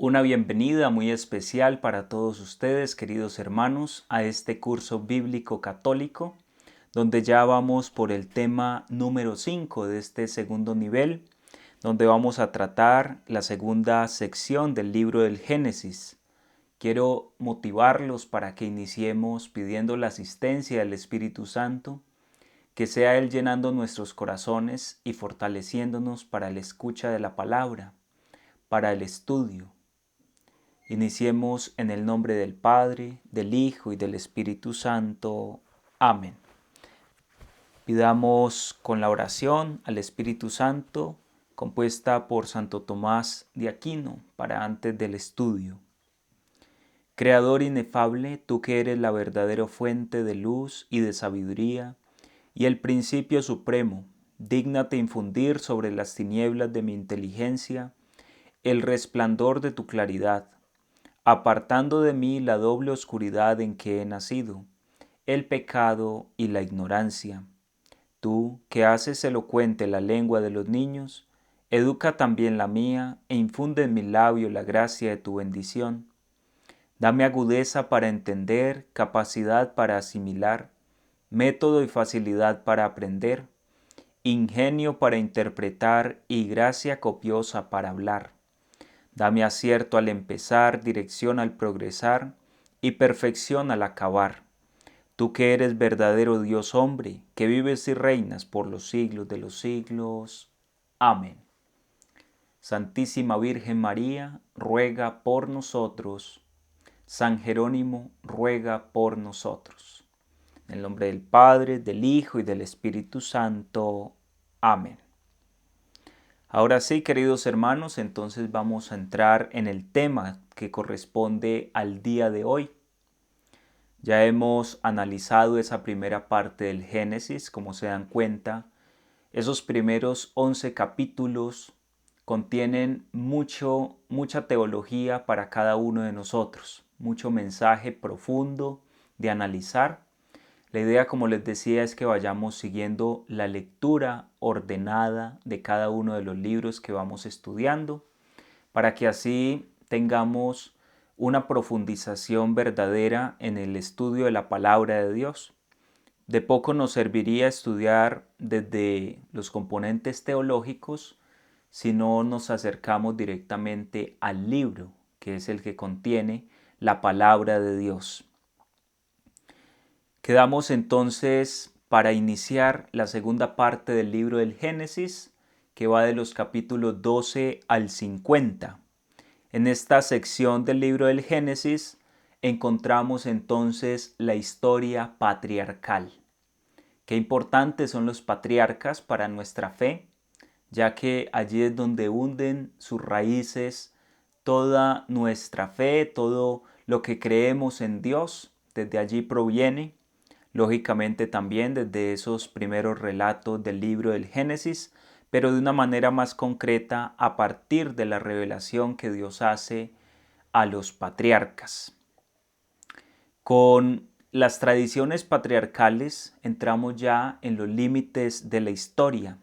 Una bienvenida muy especial para todos ustedes, queridos hermanos, a este curso bíblico católico, donde ya vamos por el tema número 5 de este segundo nivel, donde vamos a tratar la segunda sección del libro del Génesis. Quiero motivarlos para que iniciemos pidiendo la asistencia del Espíritu Santo, que sea Él llenando nuestros corazones y fortaleciéndonos para la escucha de la palabra, para el estudio. Iniciemos en el nombre del Padre, del Hijo y del Espíritu Santo. Amén. Pidamos con la oración al Espíritu Santo, compuesta por Santo Tomás de Aquino, para antes del estudio. Creador inefable, tú que eres la verdadera fuente de luz y de sabiduría, y el principio supremo, dígnate infundir sobre las tinieblas de mi inteligencia el resplandor de tu claridad, apartando de mí la doble oscuridad en que he nacido, el pecado y la ignorancia. Tú, que haces elocuente la lengua de los niños, educa también la mía e infunde en mi labio la gracia de tu bendición. Dame agudeza para entender, capacidad para asimilar, método y facilidad para aprender, ingenio para interpretar y gracia copiosa para hablar. Dame acierto al empezar, dirección al progresar y perfección al acabar. Tú que eres verdadero Dios hombre, que vives y reinas por los siglos de los siglos. Amén. Santísima Virgen María, ruega por nosotros. San Jerónimo, ruega por nosotros. En el nombre del Padre, del Hijo y del Espíritu Santo. Amén. Ahora sí, queridos hermanos, entonces vamos a entrar en el tema que corresponde al día de hoy. Ya hemos analizado esa primera parte del Génesis, como se dan cuenta. Esos primeros 11 capítulos contienen mucha teología para cada uno de nosotros, mucho mensaje profundo de analizar. La idea, como les decía, es que vayamos siguiendo la lectura ordenada de cada uno de los libros que vamos estudiando, para que así tengamos una profundización verdadera en el estudio de la palabra de Dios. De poco nos serviría estudiar desde los componentes teológicos si no nos acercamos directamente al libro, que es el que contiene la palabra de Dios. Quedamos entonces para iniciar la segunda parte del libro del Génesis, que va de los capítulos 12 al 50. En esta sección del libro del Génesis encontramos entonces la historia patriarcal. Qué importantes son los patriarcas para nuestra fe, ya que allí es donde hunden sus raíces toda nuestra fe, todo lo que creemos en Dios, desde allí proviene. Lógicamente también desde esos primeros relatos del libro del Génesis, pero de una manera más concreta a partir de la revelación que Dios hace a los patriarcas. Con las tradiciones patriarcales entramos ya en los límites de la historia.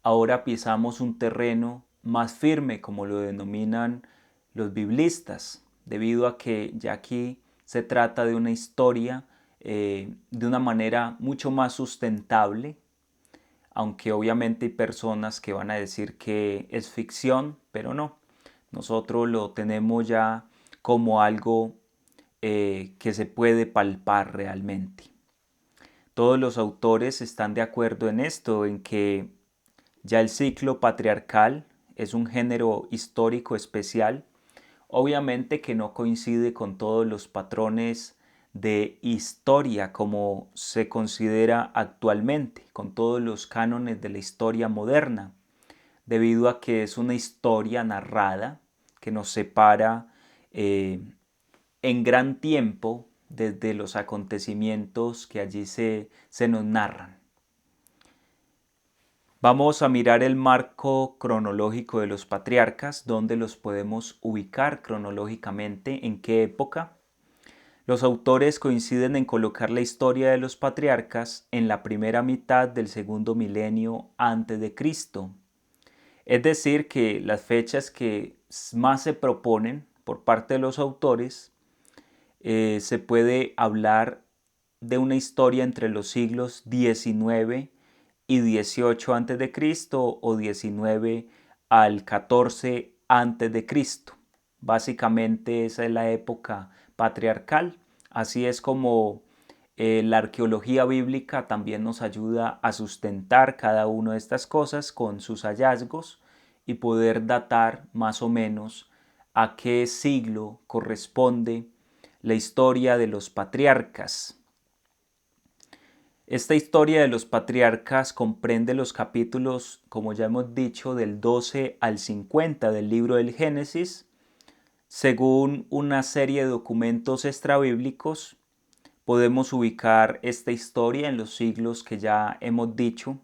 Ahora pisamos un terreno más firme, como lo denominan los biblistas, debido a que ya aquí se trata de una historia de una manera mucho más sustentable, aunque obviamente hay personas que van a decir que es ficción, pero no. Nosotros lo tenemos ya como algo que se puede palpar realmente. Todos los autores están de acuerdo en esto, en que ya el ciclo patriarcal es un género histórico especial, obviamente que no coincide con todos los patrones de historia como se considera actualmente, con todos los cánones de la historia moderna, debido a que es una historia narrada que nos separa en gran tiempo desde los acontecimientos que allí se nos narran. Vamos a mirar el marco cronológico de los patriarcas, donde los podemos ubicar cronológicamente, en qué época. Los autores coinciden en colocar la historia de los patriarcas en la primera mitad del segundo milenio antes de Cristo. Es decir, que las fechas que más se proponen por parte de los autores, se puede hablar de una historia entre los siglos XIX y XVIII a.C. o XIX al XIV a.C. Básicamente esa es la época patriarcal. Así es como la arqueología bíblica también nos ayuda a sustentar cada una de estas cosas con sus hallazgos y poder datar más o menos a qué siglo corresponde la historia de los patriarcas. Esta historia de los patriarcas comprende los capítulos, como ya hemos dicho, del 12 al 50 del libro del Génesis. Según una serie de documentos extrabíblicos, podemos ubicar esta historia en los siglos que ya hemos dicho,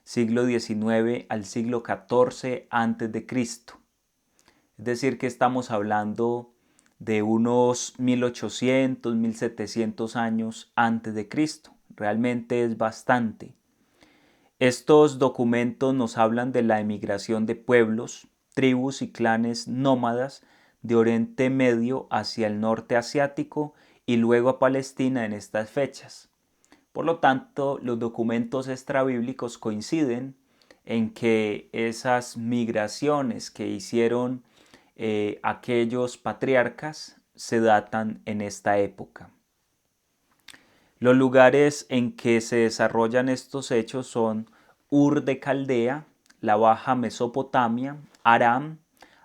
siglo XIX al siglo XIV a.C. Es decir, que estamos hablando de unos 1800, 1700 años antes de Cristo. Realmente es bastante. Estos documentos nos hablan de la emigración de pueblos, tribus y clanes nómadas de Oriente Medio hacia el norte asiático y luego a Palestina en estas fechas. Por lo tanto, los documentos extrabíblicos coinciden en que esas migraciones que hicieron aquellos patriarcas se datan en esta época. Los lugares en que se desarrollan estos hechos son Ur de Caldea, la Baja Mesopotamia, Aram,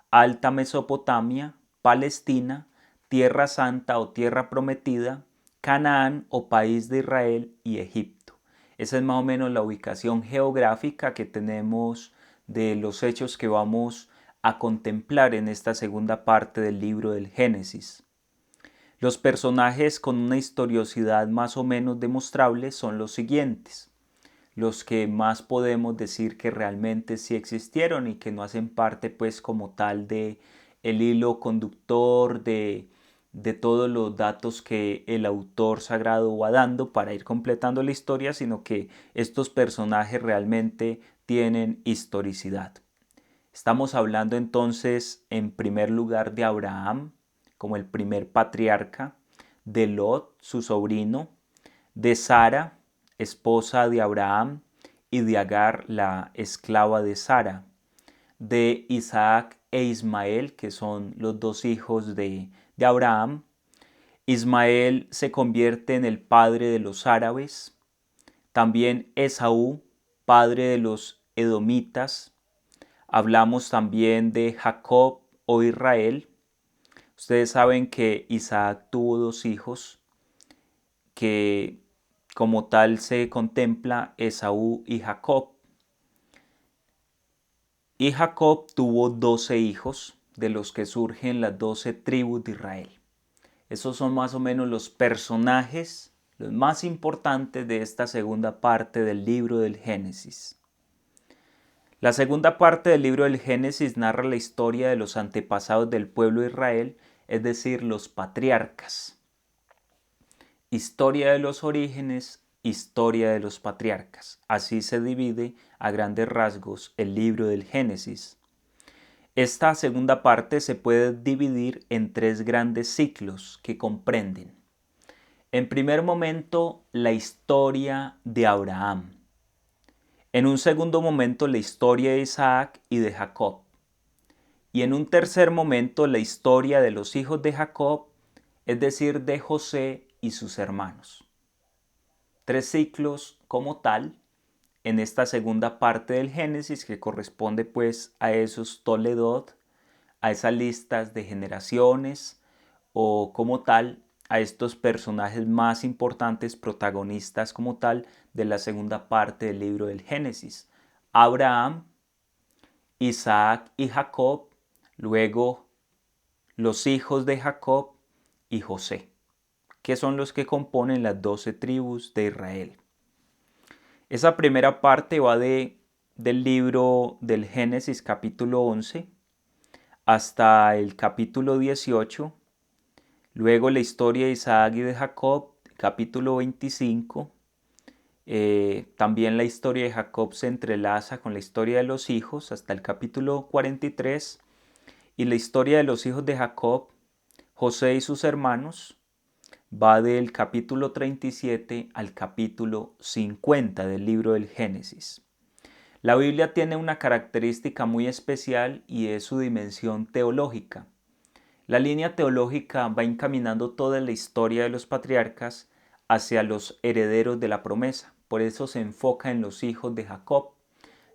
Alta Mesopotamia, Palestina, Tierra Santa o Tierra Prometida, Canaán o País de Israel y Egipto. Esa es más o menos la ubicación geográfica que tenemos de los hechos que vamos a contemplar en esta segunda parte del libro del Génesis. Los personajes con una historiosidad más o menos demostrable son los siguientes, los que más podemos decir que realmente sí existieron y que no hacen parte pues como tal de el hilo conductor de todos los datos que el autor sagrado va dando para ir completando la historia, sino que estos personajes realmente tienen historicidad. Estamos hablando entonces en primer lugar de Abraham como el primer patriarca, de Lot, su sobrino, de Sara, esposa de Abraham, y de Agar, la esclava de Sara, de Isaac e Ismael, que son los dos hijos de Abraham. Ismael se convierte en el padre de los árabes, también Esaú, padre de los edomitas. Hablamos también de Jacob o Israel. Ustedes saben que Isaac tuvo dos hijos que como tal se contempla Esaú y Jacob. Y Jacob tuvo 12 hijos, de los que surgen las 12 tribus de Israel. Esos son más o menos los personajes, los más importantes de esta segunda parte del libro del Génesis. La segunda parte del libro del Génesis narra la historia de los antepasados del pueblo de Israel, es decir, los patriarcas. Historia de los orígenes, historia de los patriarcas. Así se divide a grandes rasgos el libro del Génesis. Esta segunda parte se puede dividir en tres grandes ciclos que comprenden. En primer momento, la historia de Abraham. En un segundo momento, la historia de Isaac y de Jacob. Y en un tercer momento, la historia de los hijos de Jacob, es decir, de José y sus hermanos. Tres ciclos como tal en esta segunda parte del Génesis que corresponde pues a esos Toledot, a esas listas de generaciones o como tal a estos personajes más importantes, protagonistas como tal de la segunda parte del libro del Génesis. Abraham, Isaac y Jacob, luego los hijos de Jacob y José, que son los que componen las 12 tribus de Israel. Esa primera parte va del libro del Génesis capítulo 11 hasta el capítulo 18, luego la historia de Isaac y de Jacob, capítulo 25, también la historia de Jacob se entrelaza con la historia de los hijos hasta el capítulo 43, y la historia de los hijos de Jacob, José y sus hermanos, va del capítulo 37 al capítulo 50 del libro del Génesis. La Biblia tiene una característica muy especial y es su dimensión teológica. La línea teológica va encaminando toda la historia de los patriarcas hacia los herederos de la promesa. Por eso se enfoca en los hijos de Jacob.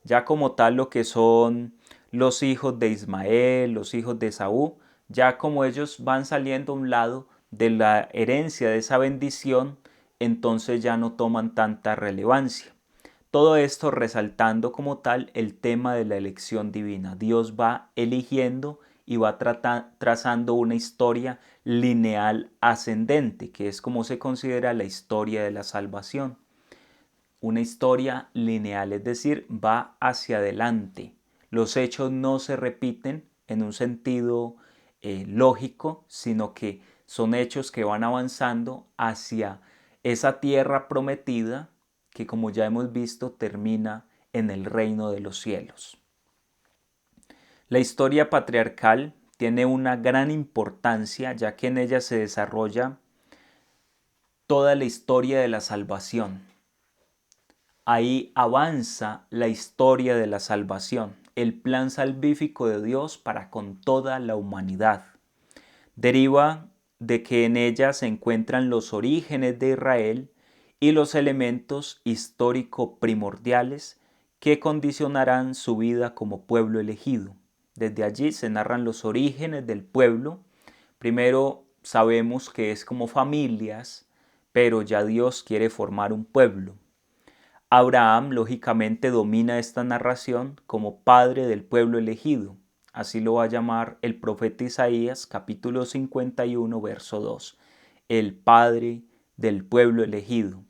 Ya como tal lo que son los hijos de Ismael, los hijos de Esaú, ya como ellos van saliendo a un lado de la herencia de esa bendición, entonces ya no toman tanta relevancia. Todo esto resaltando como tal el tema de la elección divina. Dios va eligiendo y va trazando una historia lineal ascendente, que es como se considera la historia de la salvación. Una historia lineal, es decir, va hacia adelante. Los hechos no se repiten en un sentido lógico, sino que son hechos que van avanzando hacia esa tierra prometida que, como ya hemos visto, termina en el reino de los cielos. La historia patriarcal tiene una gran importancia, ya que en ella se desarrolla toda la historia de la salvación. Ahí avanza la historia de la salvación, el plan salvífico de Dios para con toda la humanidad. Deriva de que en ella se encuentran los orígenes de Israel y los elementos histórico primordiales que condicionarán su vida como pueblo elegido. Desde allí se narran los orígenes del pueblo. Primero sabemos que es como familias, pero ya Dios quiere formar un pueblo. Abraham lógicamente domina esta narración como padre del pueblo elegido. Así lo va a llamar el profeta Isaías, capítulo 51, verso 2. El padre del pueblo elegido.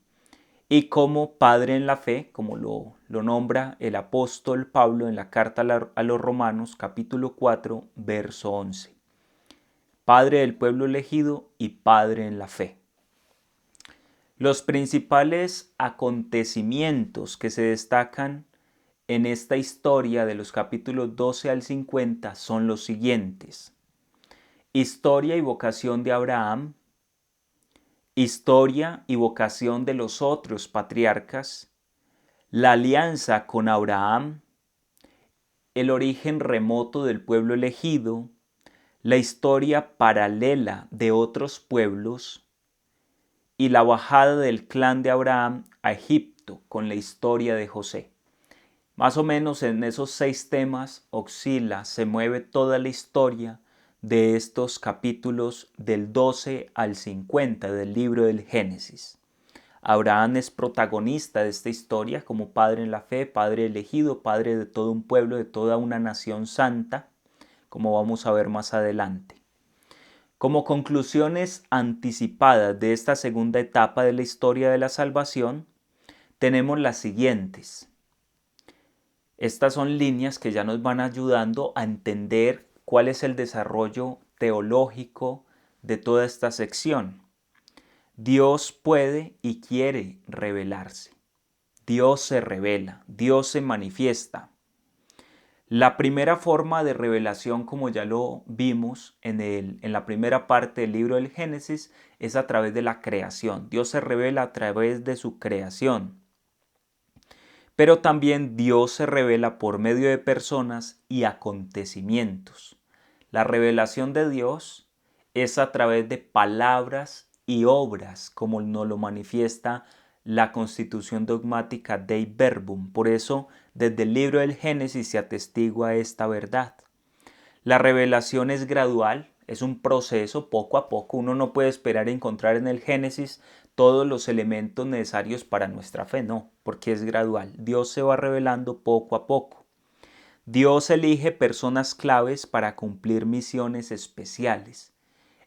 Y como padre en la fe, como lo nombra el apóstol Pablo en la carta a los Romanos, capítulo 4, verso 11. Padre del pueblo elegido y padre en la fe. Los principales acontecimientos que se destacan en esta historia de los capítulos 12 al 50 son los siguientes. Historia y vocación de Abraham, historia y vocación de los otros patriarcas, la alianza con Abraham, el origen remoto del pueblo elegido, la historia paralela de otros pueblos, y la bajada del clan de Abraham a Egipto con la historia de José. Más o menos en esos 6 temas oscila, se mueve toda la historia de estos capítulos del 12 al 50 del libro del Génesis. Abraham es protagonista de esta historia como padre en la fe, padre elegido, padre de todo un pueblo, de toda una nación santa, como vamos a ver más adelante. Como conclusiones anticipadas de esta segunda etapa de la historia de la salvación, tenemos las siguientes. Estas son líneas que ya nos van ayudando a entender cuál es el desarrollo teológico de toda esta sección. Dios puede y quiere revelarse. Dios se revela, Dios se manifiesta. La primera forma de revelación, como ya lo vimos en la primera parte del libro del Génesis, es a través de la creación. Dios se revela a través de su creación. Pero también Dios se revela por medio de personas y acontecimientos. La revelación de Dios es a través de palabras y obras, como nos lo manifiesta la Constitución dogmática Dei Verbum. Por eso, desde el libro del Génesis se atestigua esta verdad. La revelación es gradual, es un proceso poco a poco. Uno no puede esperar encontrar en el Génesis todos los elementos necesarios para nuestra fe, no, porque es gradual. Dios se va revelando poco a poco. Dios elige personas claves para cumplir misiones especiales.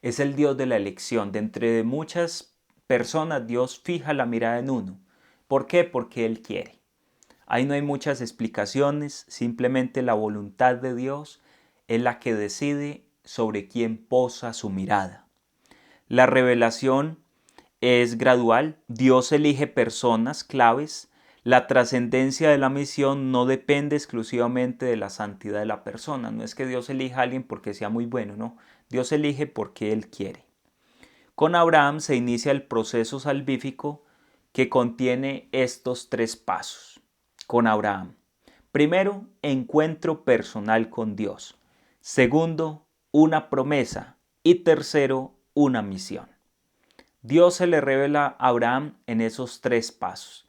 Es el Dios de la elección. De entre muchas personas, Dios fija la mirada en uno. ¿Por qué? Porque Él quiere. Ahí no hay muchas explicaciones, simplemente la voluntad de Dios es la que decide sobre quién posa su mirada. La revelación es gradual. Dios elige personas claves, La trascendencia de la misión no depende exclusivamente de la santidad de la persona. No es que Dios elija a alguien porque sea muy bueno, no. Dios elige porque Él quiere. Con Abraham se inicia el proceso salvífico que contiene estos 3 pasos. Con Abraham. Primero, encuentro personal con Dios. Segundo, una promesa. Y tercero, una misión. Dios se le revela a Abraham en esos 3 pasos.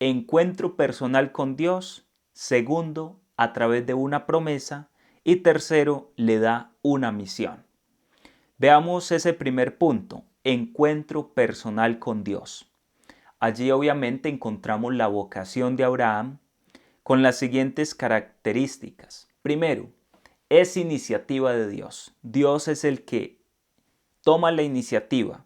Encuentro personal con Dios. Segundo, a través de una promesa. Y tercero, le da una misión. Veamos ese primer punto, encuentro personal con Dios. Allí obviamente encontramos la vocación de Abraham con las siguientes características. Primero, es iniciativa de Dios. Dios es el que toma la iniciativa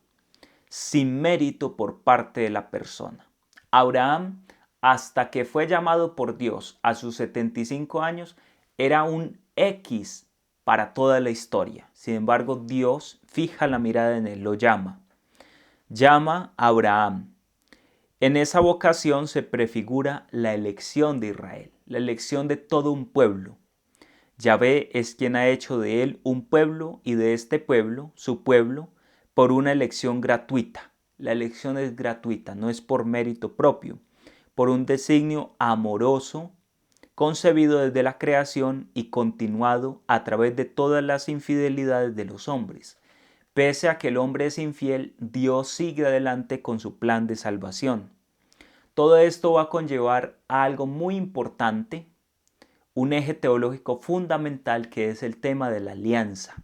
sin mérito por parte de la persona. Abraham, hasta que fue llamado por Dios a sus 75 años, era un X para toda la historia. Sin embargo, Dios fija la mirada en él, lo llama. Llama a Abraham. En esa vocación se prefigura la elección de Israel, la elección de todo un pueblo. Yahvé es quien ha hecho de él un pueblo y de este pueblo, su pueblo, por una elección gratuita. La elección es gratuita, no es por mérito propio, por un designio amoroso, concebido desde la creación y continuado a través de todas las infidelidades de los hombres. Pese a que el hombre es infiel, Dios sigue adelante con su plan de salvación. Todo esto va a conllevar a algo muy importante, un eje teológico fundamental que es el tema de la alianza.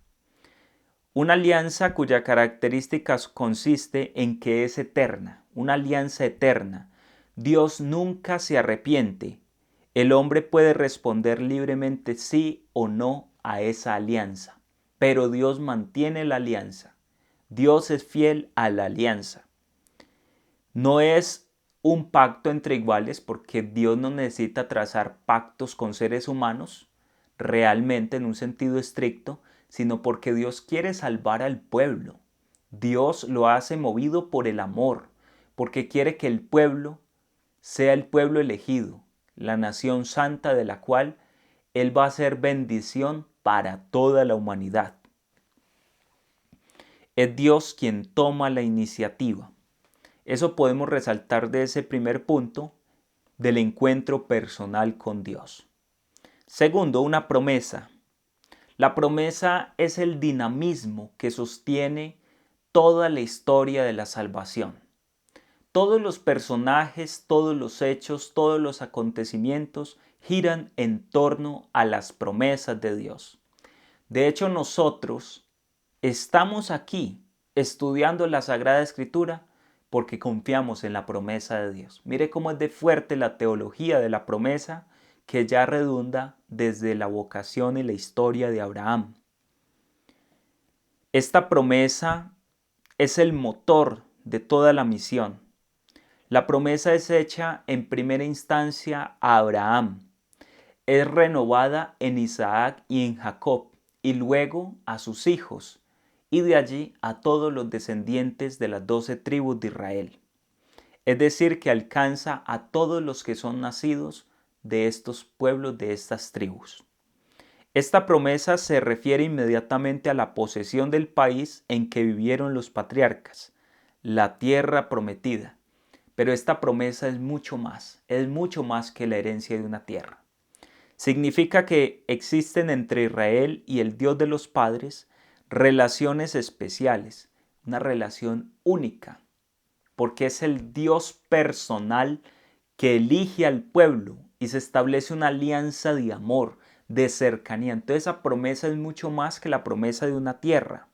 Una alianza cuya característica consiste en que es eterna, una alianza eterna. Dios nunca se arrepiente. El hombre puede responder libremente sí o no a esa alianza, pero Dios mantiene la alianza. Dios es fiel a la alianza. No es un pacto entre iguales porque Dios no necesita trazar pactos con seres humanos, realmente en un sentido estricto, sino porque Dios quiere salvar al pueblo. Dios lo hace movido por el amor, porque quiere que el pueblo sea el pueblo elegido, la nación santa de la cual Él va a ser bendición para toda la humanidad. Es Dios quien toma la iniciativa. Eso podemos resaltar de ese primer punto del encuentro personal con Dios. Segundo, una promesa. La promesa es el dinamismo que sostiene toda la historia de la salvación. Todos los personajes, todos los hechos, todos los acontecimientos giran en torno a las promesas de Dios. De hecho, nosotros estamos aquí estudiando la Sagrada Escritura porque confiamos en la promesa de Dios. Mire cómo es de fuerte la teología de la promesa que ya redunda desde la vocación y la historia de Abraham. Esta promesa es el motor de toda la misión. La promesa es hecha en primera instancia a Abraham. Es renovada en Isaac y en Jacob y luego a sus hijos y de allí a todos los descendientes de las 12 tribus de Israel. Es decir, que alcanza a todos los que son nacidos de estos pueblos, de estas tribus. Esta promesa se refiere inmediatamente a la posesión del país en que vivieron los patriarcas, la tierra prometida. Pero esta promesa es mucho más que la herencia de una tierra. Significa que existen entre Israel y el Dios de los padres relaciones especiales, una relación única, porque es el Dios personal que elige al pueblo y se establece una alianza de amor, de cercanía. Entonces esa promesa es mucho más que la promesa de una tierra.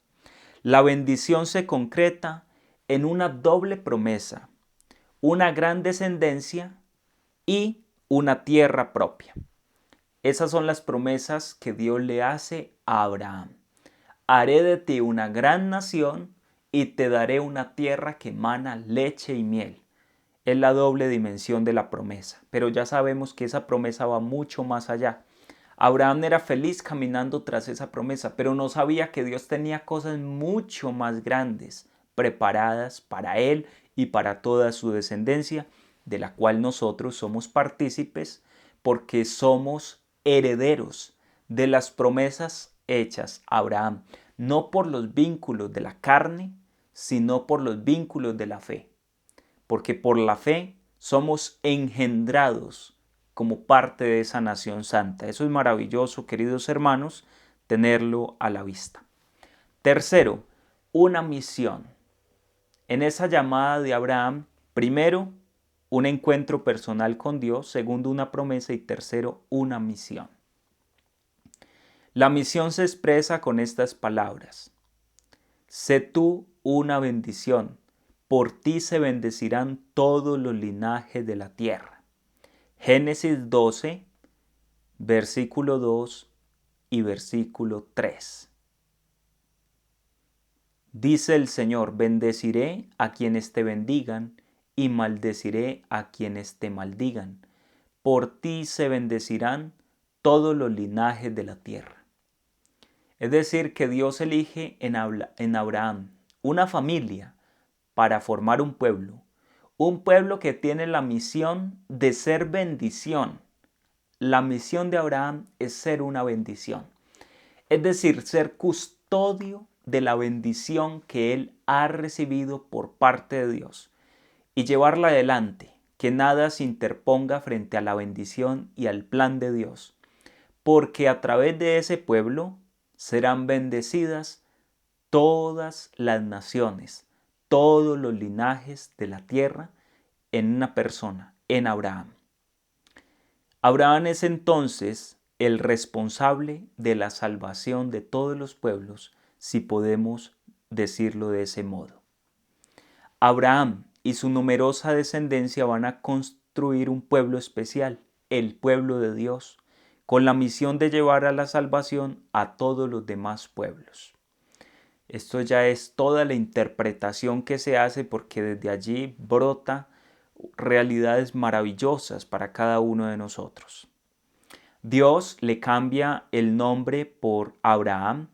La bendición se concreta en una doble promesa, una gran descendencia y una tierra propia. Esas son las promesas que Dios le hace a Abraham. Haré de ti una gran nación y te daré una tierra que emana leche y miel. Es la doble dimensión de la promesa, pero ya sabemos que esa promesa va mucho más allá. Abraham era feliz caminando tras esa promesa, pero no sabía que Dios tenía cosas mucho más grandes preparadas para él y para toda su descendencia, de la cual nosotros somos partícipes porque somos herederos de las promesas hechas a Abraham, no por los vínculos de la carne, sino por los vínculos de la fe, porque por la fe somos engendrados como parte de esa nación santa. Eso es maravilloso, queridos hermanos, tenerlo a la vista. Tercero, una misión. En esa llamada de Abraham, primero, un encuentro personal con Dios, segundo, una promesa y tercero, una misión. La misión se expresa con estas palabras: sé tú una bendición, por ti se bendecirán todos los linajes de la tierra. Génesis 12, versículo 2 y versículo 3. Dice el Señor: bendeciré a quienes te bendigan y maldeciré a quienes te maldigan. Por ti se bendecirán todos los linajes de la tierra. Es decir, que Dios elige en Abraham una familia para formar un pueblo que tiene la misión de ser bendición. La misión de Abraham es ser una bendición, es decir, ser custodio de la bendición que él ha recibido por parte de Dios y llevarla adelante, que nada se interponga frente a la bendición y al plan de Dios, porque a través de ese pueblo serán bendecidas todas las naciones, todos los linajes de la tierra en una persona, en Abraham. Abraham es entonces el responsable de la salvación de todos los pueblos, si podemos decirlo de ese modo. Abraham y su numerosa descendencia van a construir un pueblo especial, el pueblo de Dios, con la misión de llevar a la salvación a todos los demás pueblos. Esto ya es toda la interpretación que se hace, porque desde allí brota realidades maravillosas para cada uno de nosotros. Dios le cambia el nombre por Abraham,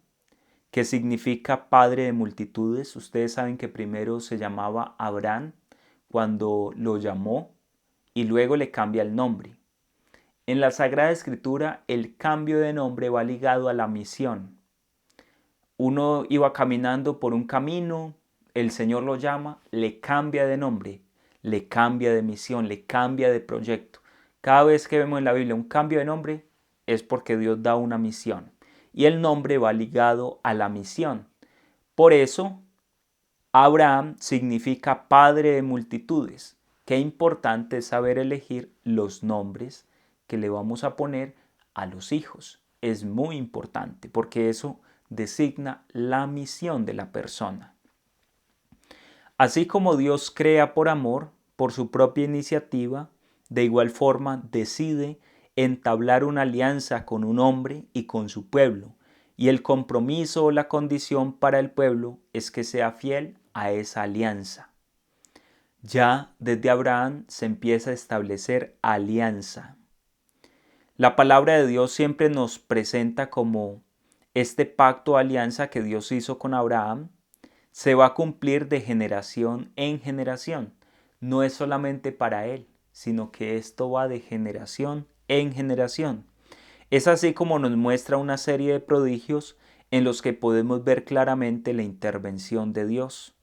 que significa padre de multitudes. Ustedes saben que primero se llamaba Abraham cuando lo llamó y luego le cambia el nombre. En la Sagrada Escritura el cambio de nombre va ligado a la misión. Uno iba caminando por un camino, el Señor lo llama, le cambia de nombre, le cambia de misión, le cambia de proyecto. Cada vez que vemos en la Biblia un cambio de nombre es porque Dios da una misión y el nombre va ligado a la misión. Por eso, Abraham significa padre de multitudes. Qué importante es saber elegir los nombres que le vamos a poner a los hijos. Es muy importante porque eso designa la misión de la persona. Así como Dios crea por amor, por su propia iniciativa, de igual forma decide entablar una alianza con un hombre y con su pueblo, y el compromiso o la condición para el pueblo es que sea fiel a esa alianza. Ya desde Abraham se empieza a establecer alianza. La palabra de Dios siempre nos presenta como este pacto o alianza que Dios hizo con Abraham se va a cumplir de generación en generación. No es solamente para él, sino que esto va de generación en generación. Es así como nos muestra una serie de prodigios en los que podemos ver claramente la intervención de Dios.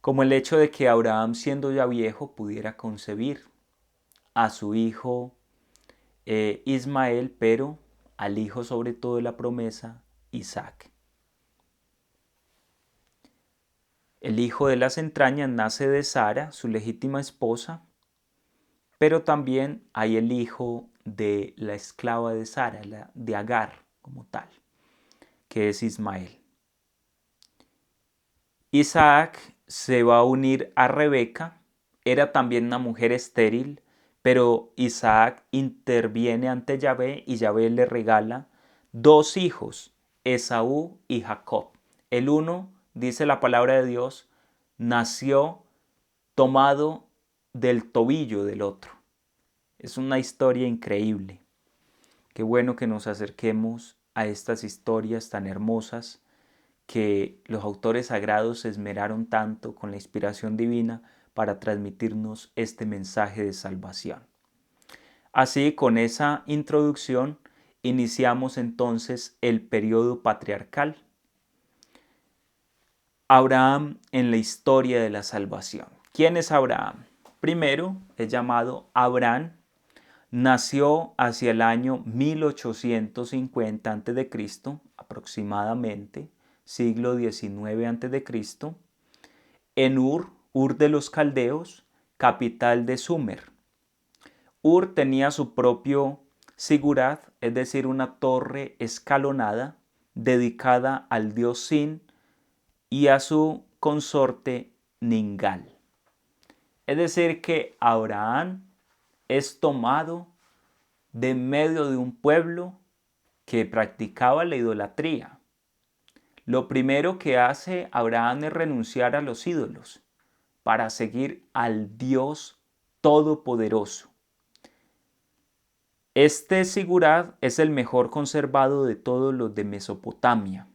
Como el hecho de que Abraham, siendo ya viejo, pudiera concebir a su hijo Ismael, pero al hijo sobre todo de la promesa, Isaac. El hijo de las entrañas nace de Sara, su legítima esposa, pero también hay el hijo de la esclava de Sara, de Agar como tal, que es Ismael. Isaac se va a unir a Rebeca, era también una mujer estéril, pero Isaac interviene ante Yahvé y Yahvé le regala dos hijos, Esaú y Jacob. El uno, dice la palabra de Dios, nació tomado del tobillo del otro. Es una historia increíble. Qué bueno que nos acerquemos a estas historias tan hermosas que los autores sagrados se esmeraron tanto con la inspiración divina para transmitirnos este mensaje de salvación. Así, con esa introducción, iniciamos entonces el periodo patriarcal. Abraham en la historia de la salvación. ¿Quién es Abraham? Primero, es llamado Abraham. Nació hacia el año 1850 a.C., aproximadamente, siglo XIX a.C., en Ur de los Caldeos, capital de Sumer. Ur tenía su propio sigurat, es decir, una torre escalonada dedicada al dios Sin y a su consorte Ningal. Es decir, que Abraham es tomado de medio de un pueblo que practicaba la idolatría. Lo primero que hace Abraham es renunciar a los ídolos para seguir al Dios Todopoderoso. Este sigurat es el mejor conservado de todos los de Mesopotamia.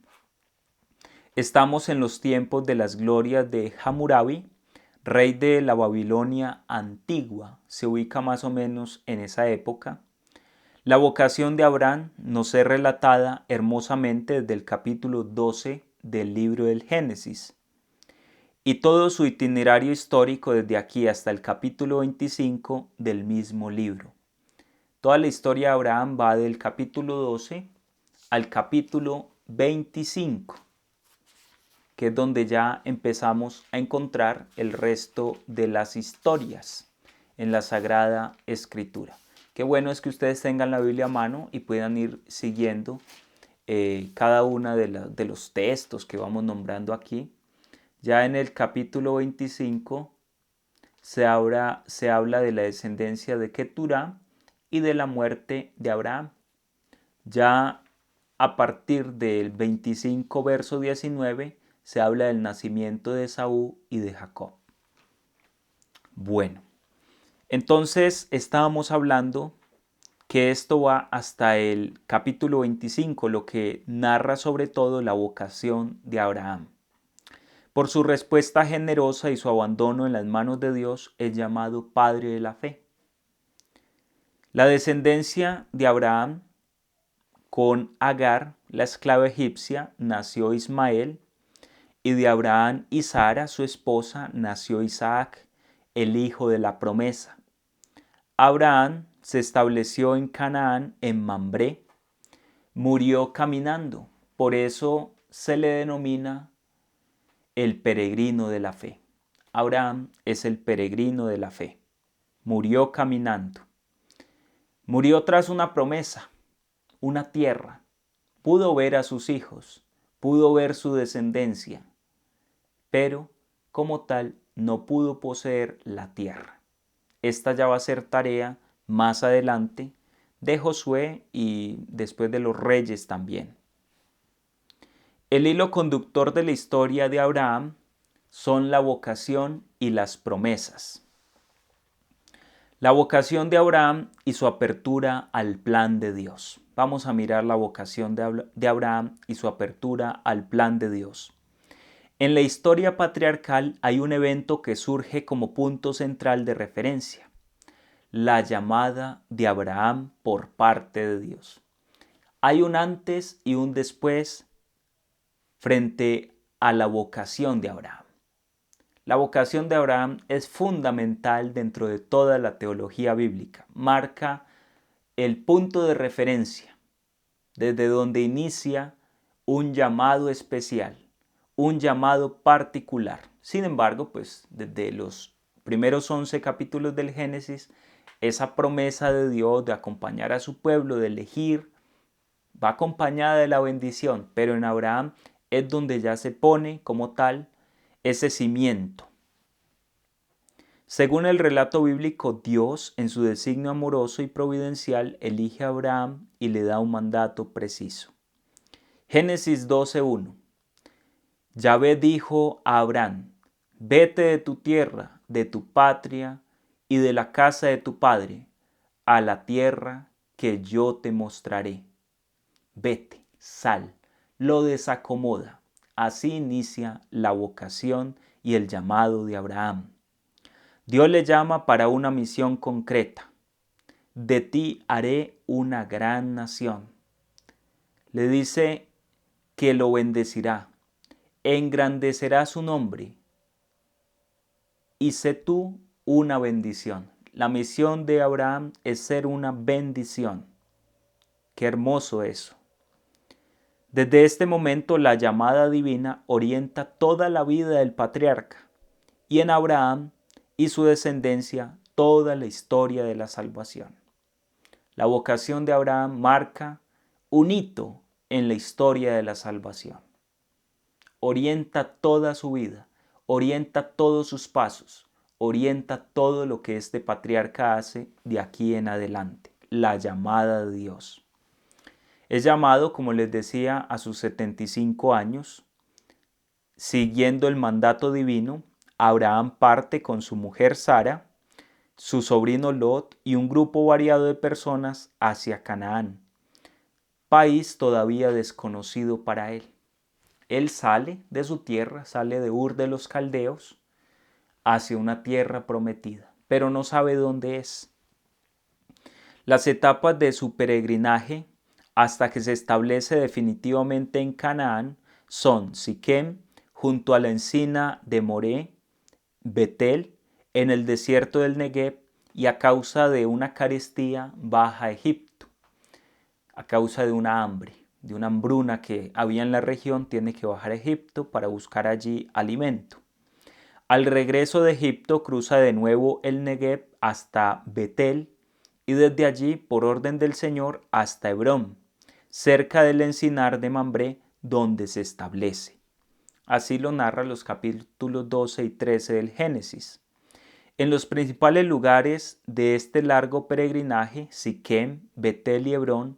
Estamos en los tiempos de las glorias de Hammurabi, rey de la Babilonia antigua. Se ubica más o menos en esa época. La vocación de Abraham nos es relatada hermosamente desde el capítulo 12 del libro del Génesis. Y todo su itinerario histórico desde aquí hasta el capítulo 25 del mismo libro. Toda la historia de Abraham va del capítulo 12 al capítulo 25. Que es donde ya empezamos a encontrar el resto de las historias en la Sagrada Escritura. Qué bueno es que ustedes tengan la Biblia a mano y puedan ir siguiendo cada uno de los textos que vamos nombrando aquí. Ya en el capítulo 25 se habla de la descendencia de Keturá y de la muerte de Abraham. Ya a partir del 25 verso 19 se habla del nacimiento de Esaú y de Jacob. Bueno, entonces estábamos hablando que esto va hasta el capítulo 25, lo que narra sobre todo la vocación de Abraham. Por su respuesta generosa y su abandono en las manos de Dios, es llamado Padre de la Fe. La descendencia de Abraham con Agar, la esclava egipcia, nació Ismael, y de Abraham y Sara, su esposa, nació Isaac, el hijo de la promesa. Abraham se estableció en Canaán, en Mambré, murió caminando, por eso se le denomina el peregrino de la fe. Abraham es el peregrino de la fe, murió caminando. Murió tras una promesa, una tierra, pudo ver a sus hijos, pudo ver su descendencia, pero como tal no pudo poseer la tierra. Esta ya va a ser tarea más adelante de Josué y después de los reyes también. El hilo conductor de la historia de Abraham son la vocación y las promesas. La vocación de Abraham y su apertura al plan de Dios. Vamos a mirar la vocación de Abraham y su apertura al plan de Dios. En la historia patriarcal hay un evento que surge como punto central de referencia: la llamada de Abraham por parte de Dios. Hay un antes y un después frente a la vocación de Abraham. La vocación de Abraham es fundamental dentro de toda la teología bíblica. Marca el punto de referencia desde donde inicia un llamado especial, un llamado particular. Sin embargo, pues desde los primeros 11 capítulos del Génesis, esa promesa de Dios de acompañar a su pueblo, de elegir, va acompañada de la bendición, pero en Abraham es donde ya se pone como tal ese cimiento. Según el relato bíblico, Dios, en su designio amoroso y providencial, elige a Abraham y le da un mandato preciso. Génesis 12:1. Yahvé dijo a Abraham: vete de tu tierra, de tu patria y de la casa de tu padre, a la tierra que yo te mostraré. Vete, sal, lo desacomoda. Así inicia la vocación y el llamado de Abraham. Dios le llama para una misión concreta. De ti haré una gran nación. Le dice que lo bendecirá, engrandecerá su nombre y sé tú una bendición. La misión de Abraham es ser una bendición. Qué hermoso eso. Desde este momento la llamada divina orienta toda la vida del patriarca y en Abraham y su descendencia toda la historia de la salvación. La vocación de Abraham marca un hito en la historia de la salvación. Orienta toda su vida, orienta todos sus pasos, orienta todo lo que este patriarca hace de aquí en adelante, la llamada de Dios. Es llamado, como les decía, a sus 75 años, siguiendo el mandato divino. Abraham parte con su mujer Sara, su sobrino Lot y un grupo variado de personas hacia Canaán, país todavía desconocido para él. Él sale de su tierra, sale de Ur de los Caldeos, hacia una tierra prometida, pero no sabe dónde es. Las etapas de su peregrinaje hasta que se establece definitivamente en Canaán son Siquem, junto a la encina de Moré, Betel, en el desierto del Negev, y a causa de una carestía baja a Egipto, a causa de una hambre, de una hambruna que había en la región, tiene que bajar a Egipto para buscar allí alimento. Al regreso de Egipto cruza de nuevo el Negev hasta Betel y desde allí, por orden del Señor, hasta Hebrón, cerca del encinar de Mambré, donde se establece. Así lo narra los capítulos 12 y 13 del Génesis. En los principales lugares de este largo peregrinaje, Siquem, Betel y Hebrón,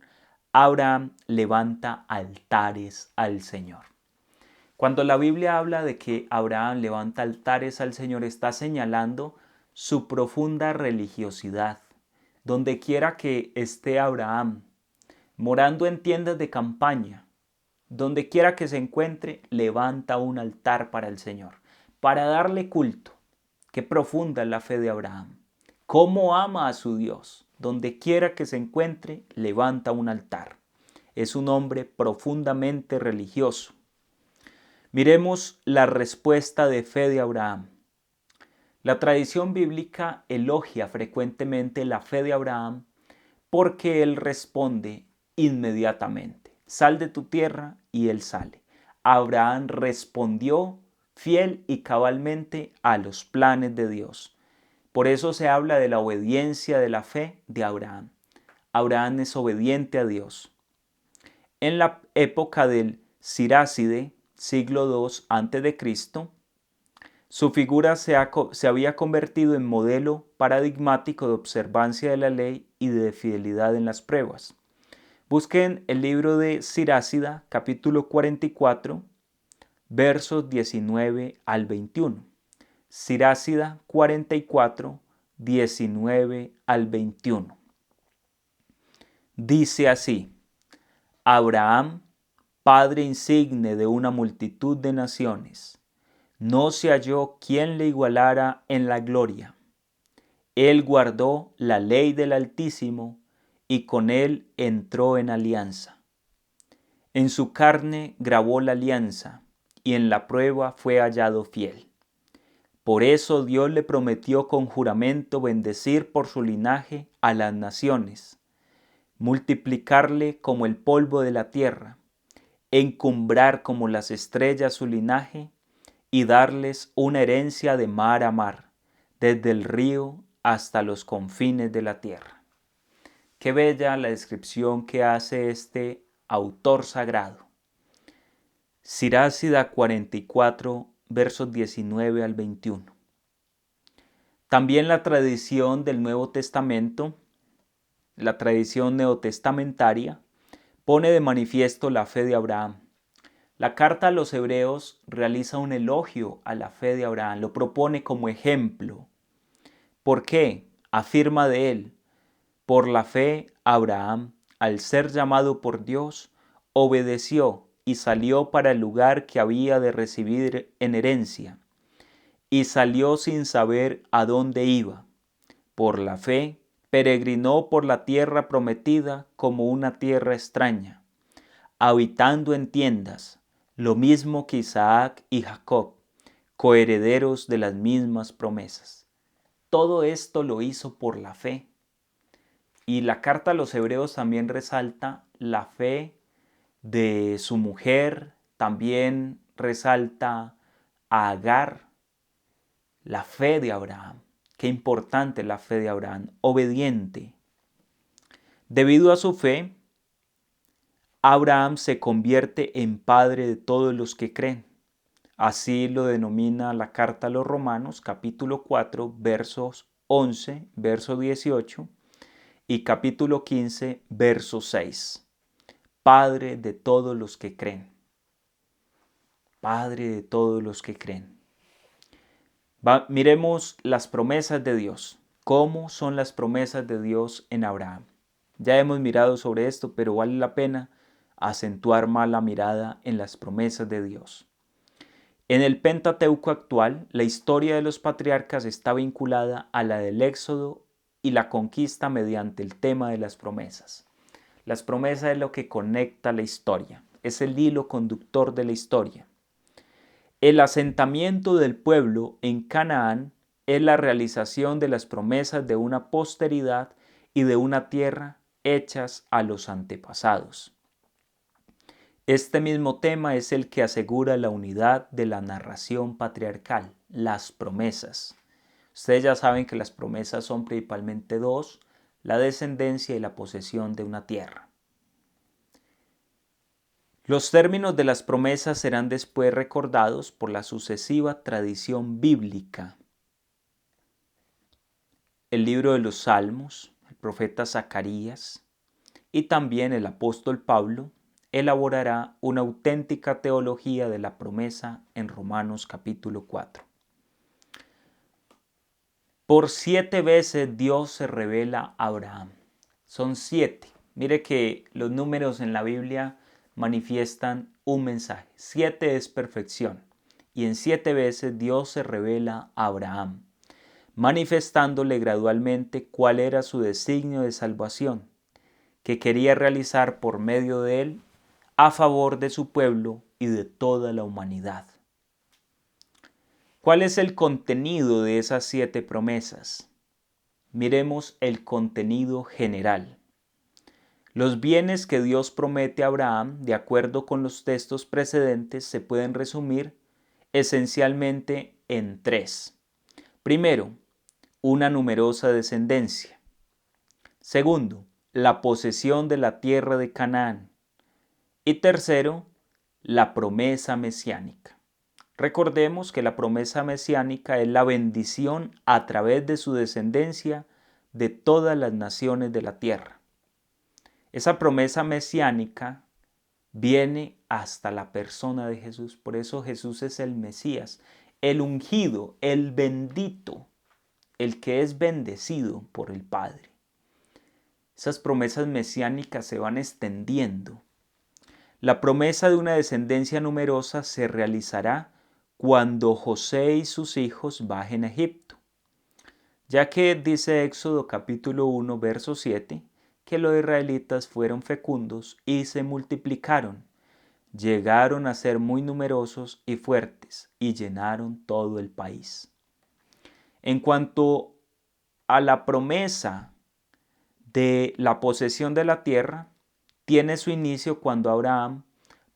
Abraham levanta altares al Señor. Cuando la Biblia habla de que Abraham levanta altares al Señor, está señalando su profunda religiosidad. Donde quiera que esté Abraham, morando en tiendas de campaña, donde quiera que se encuentre, levanta un altar para el Señor, para darle culto. Qué profunda es la fe de Abraham. Cómo ama a su Dios. Donde quiera que se encuentre, levanta un altar. Es un hombre profundamente religioso. Miremos la respuesta de fe de Abraham. La tradición bíblica elogia frecuentemente la fe de Abraham porque él responde inmediatamente. Sal de tu tierra y él sale. Abraham respondió fiel y cabalmente a los planes de Dios. Por eso se habla de la obediencia de la fe de Abraham. Abraham es obediente a Dios. En la época del Siráside, siglo II a.C., su figura se había convertido en modelo paradigmático de observancia de la ley y de fidelidad en las pruebas. Busquen el libro de Sirásida, capítulo 44, versos 19 al 21. Sirásida 44, 19 al 21. Dice así: Abraham, padre insigne de una multitud de naciones, no se halló quien le igualara en la gloria. Él guardó la ley del Altísimo y con él entró en alianza. En su carne grabó la alianza y en la prueba fue hallado fiel. Por eso Dios le prometió con juramento bendecir por su linaje a las naciones, multiplicarle como el polvo de la tierra, encumbrar como las estrellas su linaje y darles una herencia de mar a mar, desde el río hasta los confines de la tierra. Qué bella la descripción que hace este autor sagrado. Sirásida 44, versos 19 al 21. También la tradición del Nuevo Testamento, la tradición neotestamentaria, pone de manifiesto la fe de Abraham. La carta a los Hebreos realiza un elogio a la fe de Abraham, lo propone como ejemplo. ¿Por qué? Afirma de él: por la fe, Abraham, al ser llamado por Dios, obedeció y salió para el lugar que había de recibir en herencia. y salió sin saber a dónde iba. Por la fe, peregrinó por la tierra prometida como una tierra extraña, habitando en tiendas, lo mismo que Isaac y Jacob, coherederos de las mismas promesas. Todo esto lo hizo por la fe. Y la carta a los Hebreos también resalta la fe de su mujer, también resalta a Agar, la fe de Abraham. Qué importante la fe de Abraham, obediente. Debido a su fe, Abraham se convierte en padre de todos los que creen. Así lo denomina la carta a los Romanos, capítulo 4, versos 11, verso 18 y capítulo 15, verso 6. Padre de todos los que creen. Padre de todos los que creen. Miremos las promesas de Dios. ¿Cómo son las promesas de Dios en Abraham? Ya hemos mirado sobre esto, pero vale la pena acentuar más la mirada en las promesas de Dios. En el Pentateuco actual, la historia de los patriarcas está vinculada a la del Éxodo y la conquista mediante el tema de las promesas. Las promesas es lo que conecta la historia, es el hilo conductor de la historia. El asentamiento del pueblo en Canaán es la realización de las promesas de una posteridad y de una tierra hechas a los antepasados. Este mismo tema es el que asegura la unidad de la narración patriarcal, las promesas. Ustedes ya saben que las promesas son principalmente dos, la descendencia y la posesión de una tierra. Los términos de las promesas serán después recordados por la sucesiva tradición bíblica. El libro de los Salmos, el profeta Zacarías y también el apóstol Pablo elaborará una auténtica teología de la promesa en Romanos capítulo 4. Por 7 veces Dios se revela a Abraham. Son 7. Mire que los números en la Biblia manifiestan un mensaje. 7 es perfección. Y en 7 veces Dios se revela a Abraham, manifestándole gradualmente cuál era su designio de salvación, que quería realizar por medio de él a favor de su pueblo y de toda la humanidad. ¿Cuál es el contenido de esas 7 promesas? Miremos el contenido general. Los bienes que Dios promete a Abraham, de acuerdo con los textos precedentes, se pueden resumir esencialmente en 3. Primero, una numerosa descendencia. Segundo, la posesión de la tierra de Canaán. Y tercero, la promesa mesiánica. Recordemos que la promesa mesiánica es la bendición a través de su descendencia de todas las naciones de la tierra. Esa promesa mesiánica viene hasta la persona de Jesús. Por eso Jesús es el Mesías, el ungido, el bendito, el que es bendecido por el Padre. Esas promesas mesiánicas se van extendiendo. La promesa de una descendencia numerosa se realizará cuando José y sus hijos bajen a Egipto, ya que dice Éxodo capítulo 1, verso 7, que los israelitas fueron fecundos y se multiplicaron, llegaron a ser muy numerosos y fuertes y llenaron todo el país. En cuanto a la promesa de la posesión de la tierra, tiene su inicio cuando Abraham,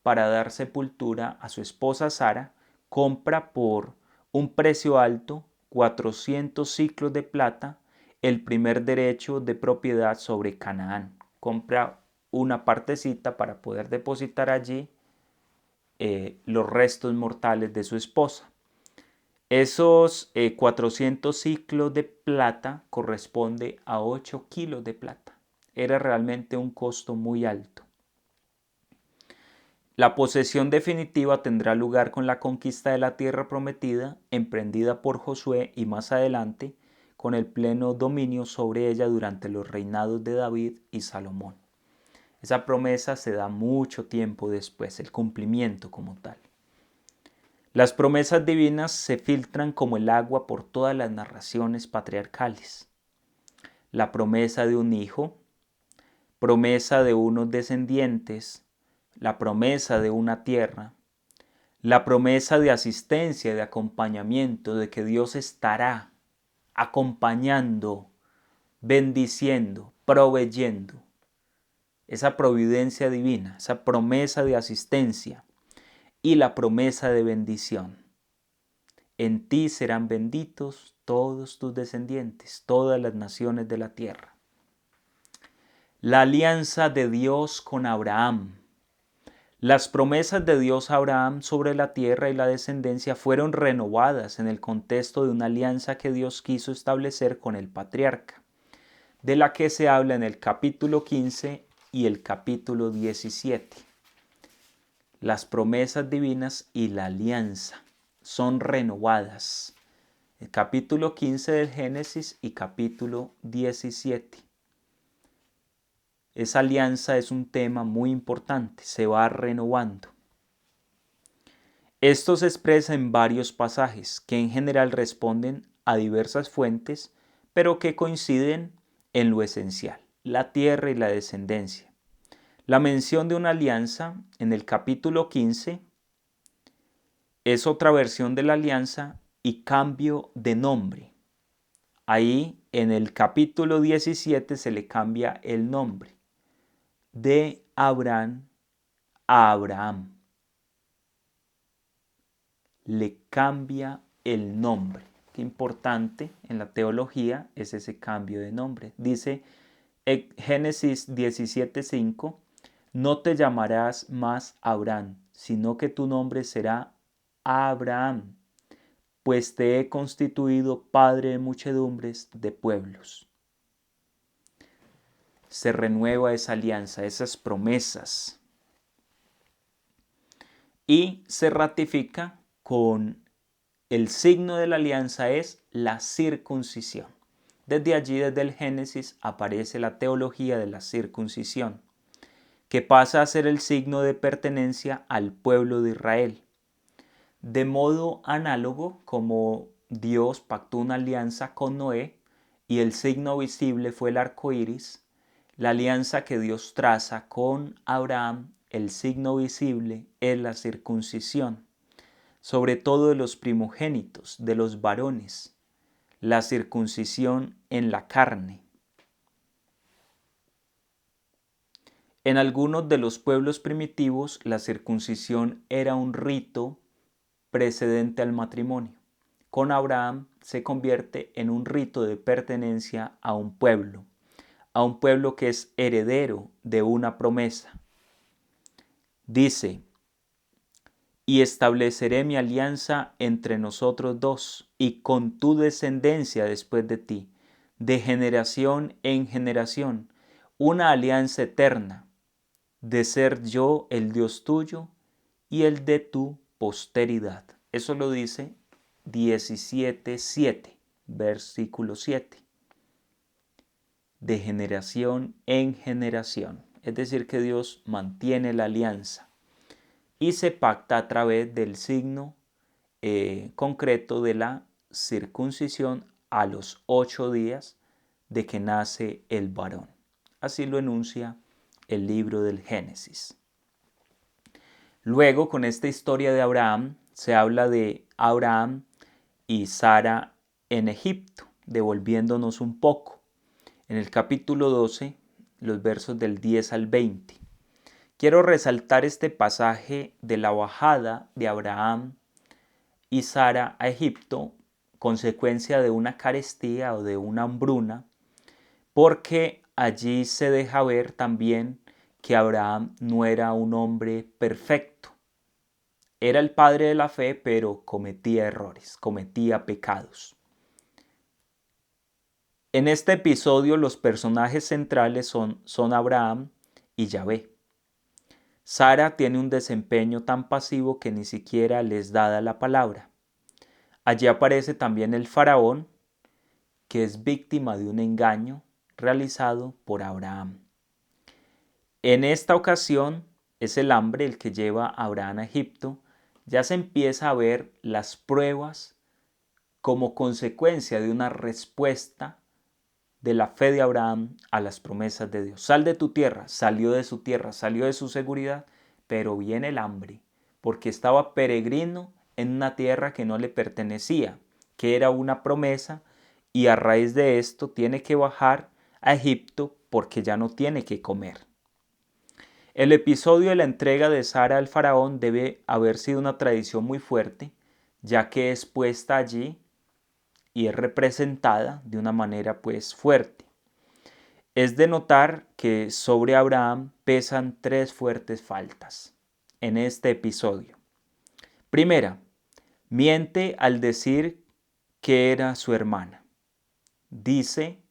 para dar sepultura a su esposa Sara, compra por un precio alto, 400 ciclos de plata, el primer derecho de propiedad sobre Canaán. Compra una partecita para poder depositar allí los restos mortales de su esposa. Esos 400 ciclos de plata corresponde a 8 kilos de plata. Era realmente un costo muy alto. La posesión definitiva tendrá lugar con la conquista de la tierra prometida, emprendida por Josué y más adelante, con el pleno dominio sobre ella durante los reinados de David y Salomón. Esa promesa se da mucho tiempo después, el cumplimiento como tal. Las promesas divinas se filtran como el agua por todas las narraciones patriarcales. La promesa de un hijo, promesa de unos descendientes, la promesa de una tierra, la promesa de asistencia, de acompañamiento, de que Dios estará acompañando, bendiciendo, proveyendo. Esa providencia divina, esa promesa de asistencia y la promesa de bendición. En ti serán benditos todos tus descendientes, todas las naciones de la tierra. La alianza de Dios con Abraham. Las promesas de Dios a Abraham sobre la tierra y la descendencia fueron renovadas en el contexto de una alianza que Dios quiso establecer con el patriarca, de la que se habla en el capítulo 15 y el capítulo 17. Las promesas divinas y la alianza son renovadas. El capítulo 15 del Génesis y capítulo 17. Esa alianza es un tema muy importante, se va renovando. Esto se expresa en varios pasajes que en general responden a diversas fuentes, pero que coinciden en lo esencial, la tierra y la descendencia. La mención de una alianza en el capítulo 15 es otra versión de la alianza y cambio de nombre. Ahí en el capítulo 17 se le cambia el nombre de Abraham a Abraham. Le cambia el nombre. Qué importante en la teología es ese cambio de nombre. Dice Génesis 17:5, no te llamarás más Abraham, sino que tu nombre será Abraham, pues te he constituido padre de muchedumbres de pueblos. Se renueva esa alianza, esas promesas, y se ratifica con el signo de la alianza es la circuncisión. Desde allí, desde el Génesis, aparece la teología de la circuncisión, que pasa a ser el signo de pertenencia al pueblo de Israel. De modo análogo, como Dios pactó una alianza con Noé y el signo visible fue el arco iris, la alianza que Dios traza con Abraham, el signo visible es la circuncisión, sobre todo de los primogénitos, de los varones, la circuncisión en la carne. En algunos de los pueblos primitivos, la circuncisión era un rito precedente al matrimonio. Con Abraham se convierte en un rito de pertenencia a un pueblo que es heredero de una promesa. Dice, y estableceré mi alianza entre nosotros dos y con tu descendencia después de ti, de generación en generación, una alianza eterna, de ser yo el Dios tuyo y el de tu posteridad. Eso lo dice 17:7, versículo 7. De generación en generación. Es decir, que Dios mantiene la alianza y se pacta a través del signo concreto de la circuncisión a los 8 días de que nace el varón. Así lo enuncia el libro del Génesis. Luego, con esta historia de Abraham, se habla de Abraham y Sara en Egipto, devolviéndonos un poco. En el capítulo 12, los versos del 10 al 20. Quiero resaltar este pasaje de la bajada de Abraham y Sara a Egipto, consecuencia de una carestía o de una hambruna, porque allí se deja ver también que Abraham no era un hombre perfecto. Era el padre de la fe, pero cometía errores, cometía pecados. En este episodio los personajes centrales son Abraham y Yahvé. Sara tiene un desempeño tan pasivo que ni siquiera les dada la palabra. Allí aparece también el faraón, que es víctima de un engaño realizado por Abraham. En esta ocasión es el hambre el que lleva a Abraham a Egipto, ya se empieza a ver las pruebas como consecuencia de una respuesta de la fe de Abraham a las promesas de Dios. Sal de tu tierra, salió de su tierra, salió de su seguridad, pero viene el hambre, porque estaba peregrino en una tierra que no le pertenecía, que era una promesa, y a raíz de esto tiene que bajar a Egipto porque ya no tiene que comer. El episodio de la entrega de Sara al faraón debe haber sido una tradición muy fuerte, ya que es puesta allí y es representada de una manera pues fuerte. Es de notar que sobre Abraham pesan tres fuertes faltas en este episodio. Primera, miente al decir que era su hermana. Dice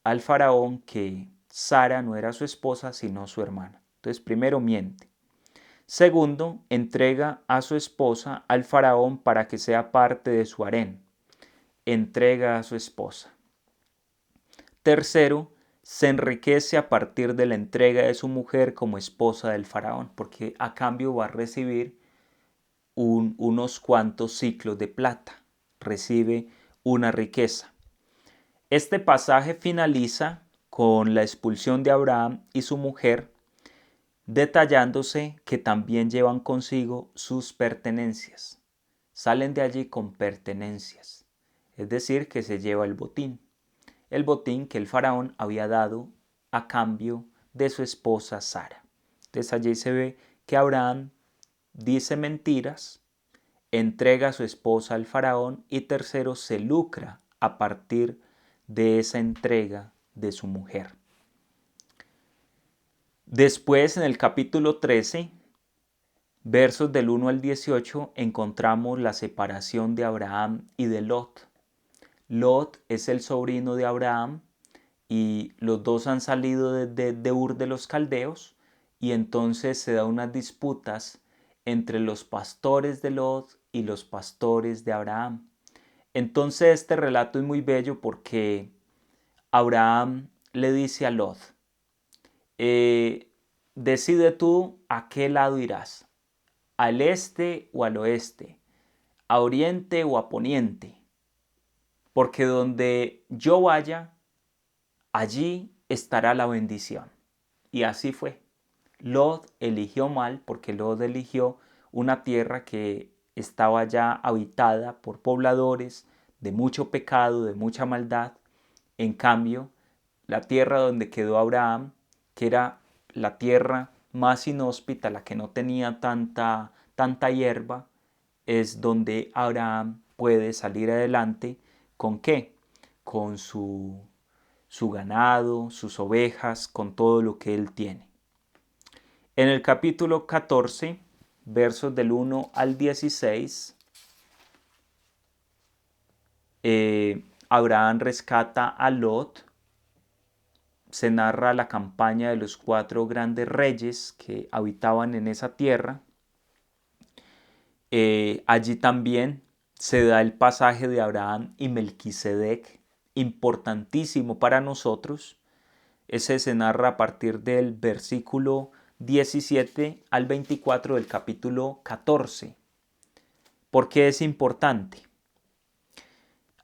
al faraón que Sara no era su esposa, sino su hermana. Entonces, primero miente. Segundo, entrega a su esposa al faraón para que sea parte de su harén. Entrega a su esposa. Tercero, se enriquece a partir de la entrega de su mujer como esposa del faraón, porque a cambio va a recibir unos cuantos ciclos de plata. Recibe una riqueza. Este pasaje finaliza con la expulsión de Abraham y su mujer, detallándose que también llevan consigo sus pertenencias. Salen de allí con pertenencias, es decir, que se lleva el botín que el faraón había dado a cambio de su esposa Sara. Entonces allí se ve que Abraham dice mentiras, entrega a su esposa al faraón y tercero se lucra a partir de esa entrega de su mujer. Después, en el capítulo 13, versos del 1 al 18, encontramos la separación de Abraham y de Lot. Lot es el sobrino de Abraham y los dos han salido de Ur de los Caldeos, y entonces se da unas disputas entre los pastores de Lot y los pastores de Abraham. Entonces este relato es muy bello porque Abraham le dice a Lot, decide tú a qué lado irás, al este o al oeste, a oriente o a poniente, porque donde yo vaya, allí estará la bendición. Y así fue. Lot eligió mal porque Lot eligió una tierra que estaba ya habitada por pobladores de mucho pecado, de mucha maldad. En cambio, la tierra donde quedó Abraham, que era la tierra más inhóspita, la que no tenía tanta hierba, es donde Abraham puede salir adelante. ¿Con qué? Con su ganado, sus ovejas, con todo lo que él tiene. En el capítulo 14, versos del 1 al 16, Abraham rescata a Lot. Se narra la campaña de los 4 grandes reyes que habitaban en esa tierra. Allí también se da el pasaje de Abraham y Melquisedec, importantísimo para nosotros. Ese se narra a partir del versículo 17 al 24 del capítulo 14. ¿Por qué es importante?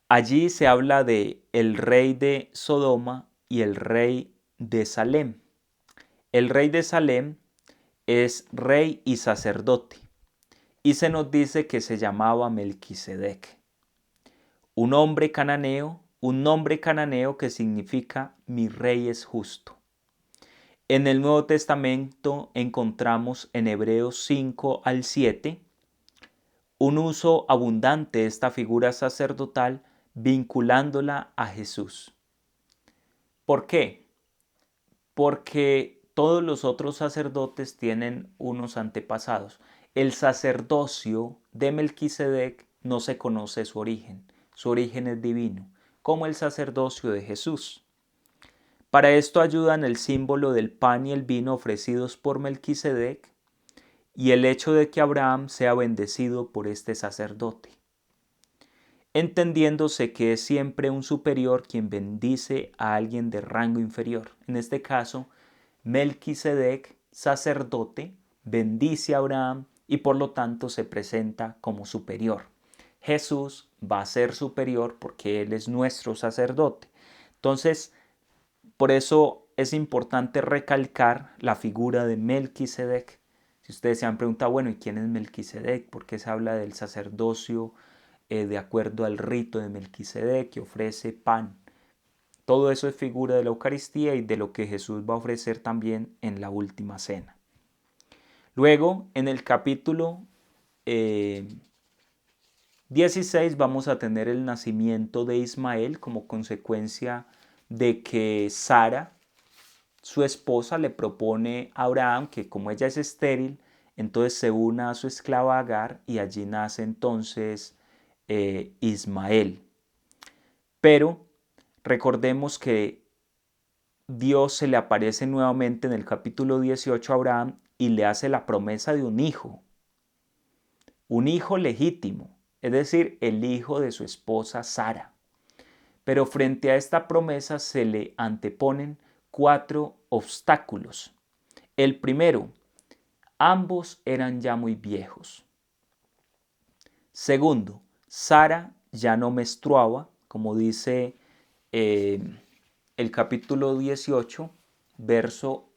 Allí se habla de el rey de Sodoma y el rey de Salem. El rey de Salem es rey y sacerdote, y se nos dice que se llamaba Melquisedec, un nombre cananeo que significa mi rey es justo. En el Nuevo Testamento encontramos en Hebreos 5 al 7 un uso abundante de esta figura sacerdotal vinculándola a Jesús. ¿Por qué? Porque todos los otros sacerdotes tienen unos antepasados. El sacerdocio de Melquisedec no se conoce su origen es divino, como el sacerdocio de Jesús. Para esto ayudan el símbolo del pan y el vino ofrecidos por Melquisedec y el hecho de que Abraham sea bendecido por este sacerdote, entendiéndose que es siempre un superior quien bendice a alguien de rango inferior. En este caso, Melquisedec, sacerdote, bendice a Abraham y por lo tanto se presenta como superior. Jesús va a ser superior porque Él es nuestro sacerdote. Entonces, por eso es importante recalcar la figura de Melquisedec. Si ustedes se han preguntado, bueno, ¿y quién es Melquisedec? ¿Por qué se habla del sacerdocio de acuerdo al rito de Melquisedec que ofrece pan? Todo eso es figura de la Eucaristía y de lo que Jesús va a ofrecer también en la última cena. Luego, en el capítulo 16 vamos a tener el nacimiento de Ismael como consecuencia de que Sara, su esposa, le propone a Abraham que como ella es estéril, entonces se una a su esclava Agar y allí nace entonces Ismael. Pero recordemos que Dios se le aparece nuevamente en el capítulo 18 a Abraham y le hace la promesa de un hijo legítimo, es decir, el hijo de su esposa Sara. Pero frente a esta promesa se le anteponen 4 obstáculos. El primero, ambos eran ya muy viejos. Segundo, Sara ya no menstruaba, como dice el capítulo 18, verso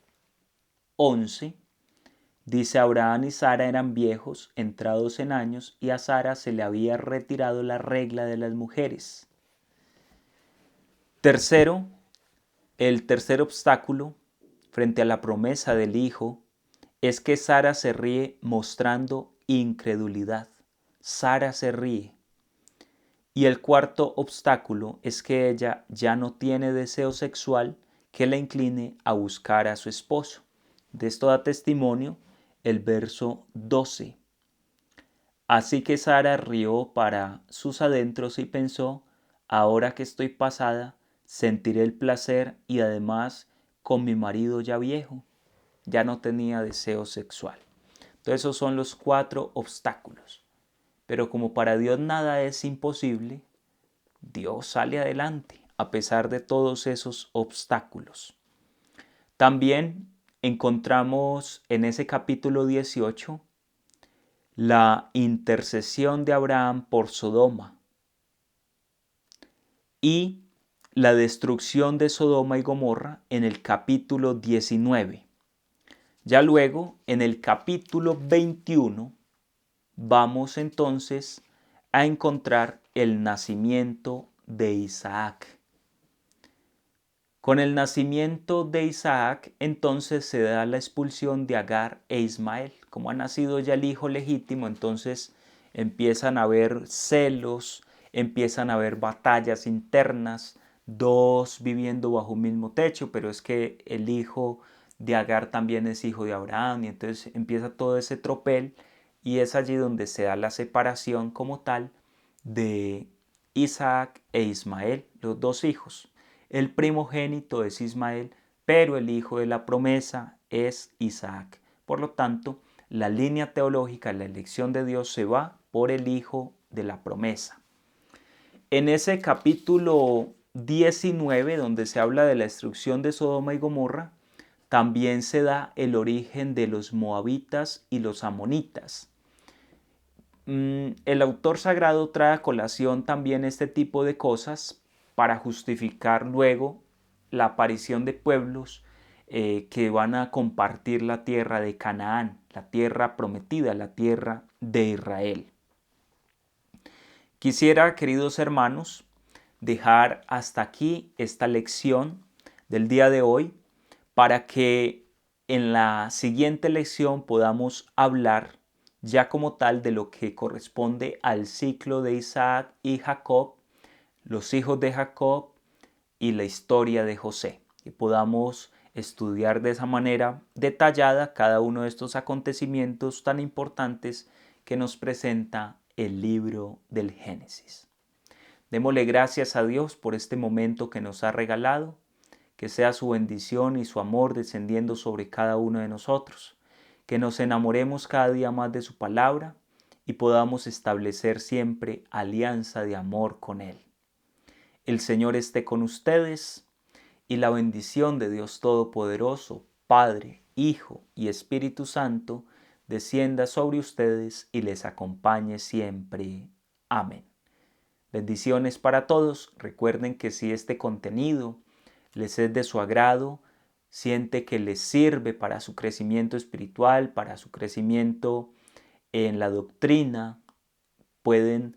11. Dice: Abraham y Sara eran viejos, entrados en años, y a Sara se le había retirado la regla de las mujeres. Tercero, el tercer obstáculo frente a la promesa del hijo es que Sara se ríe mostrando incredulidad. Sara se ríe. Y el cuarto obstáculo es que ella ya no tiene deseo sexual que la incline a buscar a su esposo. De esto da testimonio el verso 12. Así que Sara rió para sus adentros y pensó: ahora que estoy pasada, sentiré el placer y además con mi marido ya viejo. Ya no tenía deseo sexual. Entonces esos son los 4 obstáculos. Pero como para Dios nada es imposible, Dios sale adelante a pesar de todos esos obstáculos. También encontramos en ese capítulo 18 la intercesión de Abraham por Sodoma y la destrucción de Sodoma y Gomorra en el capítulo 19. Ya luego, en el capítulo 21, vamos entonces a encontrar el nacimiento de Isaac. Con el nacimiento de Isaac, entonces se da la expulsión de Agar e Ismael. Como ha nacido ya el hijo legítimo, entonces empiezan a haber celos, empiezan a haber batallas internas, dos viviendo bajo un mismo techo, pero es que el hijo de Agar también es hijo de Abraham, y entonces empieza todo ese tropel, y es allí donde se da la separación como tal de Isaac e Ismael, los dos hijos. El primogénito es Ismael, pero el hijo de la promesa es Isaac. Por lo tanto, la línea teológica, la elección de Dios se va por el hijo de la promesa. En ese capítulo 19, donde se habla de la destrucción de Sodoma y Gomorra, también se da el origen de los moabitas y los amonitas. El autor sagrado trae a colación también este tipo de cosas para justificar luego la aparición de pueblos que van a compartir la tierra de Canaán, la tierra prometida, la tierra de Israel. Quisiera, queridos hermanos, dejar hasta aquí esta lección del día de hoy para que en la siguiente lección podamos hablar ya como tal de lo que corresponde al ciclo de Isaac y Jacob, los hijos de Jacob y la historia de José. Que podamos estudiar de esa manera detallada cada uno de estos acontecimientos tan importantes que nos presenta el libro del Génesis. Démosle gracias a Dios por este momento que nos ha regalado, que sea su bendición y su amor descendiendo sobre cada uno de nosotros, que nos enamoremos cada día más de su palabra y podamos establecer siempre alianza de amor con Él. El Señor esté con ustedes y la bendición de Dios Todopoderoso, Padre, Hijo y Espíritu Santo, descienda sobre ustedes y les acompañe siempre. Amén. Bendiciones para todos. Recuerden que si este contenido les es de su agrado, siente que les sirve para su crecimiento espiritual, para su crecimiento en la doctrina, pueden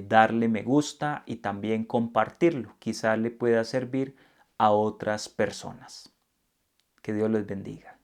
darle me gusta y también compartirlo. Quizá le pueda servir a otras personas. Que Dios les bendiga.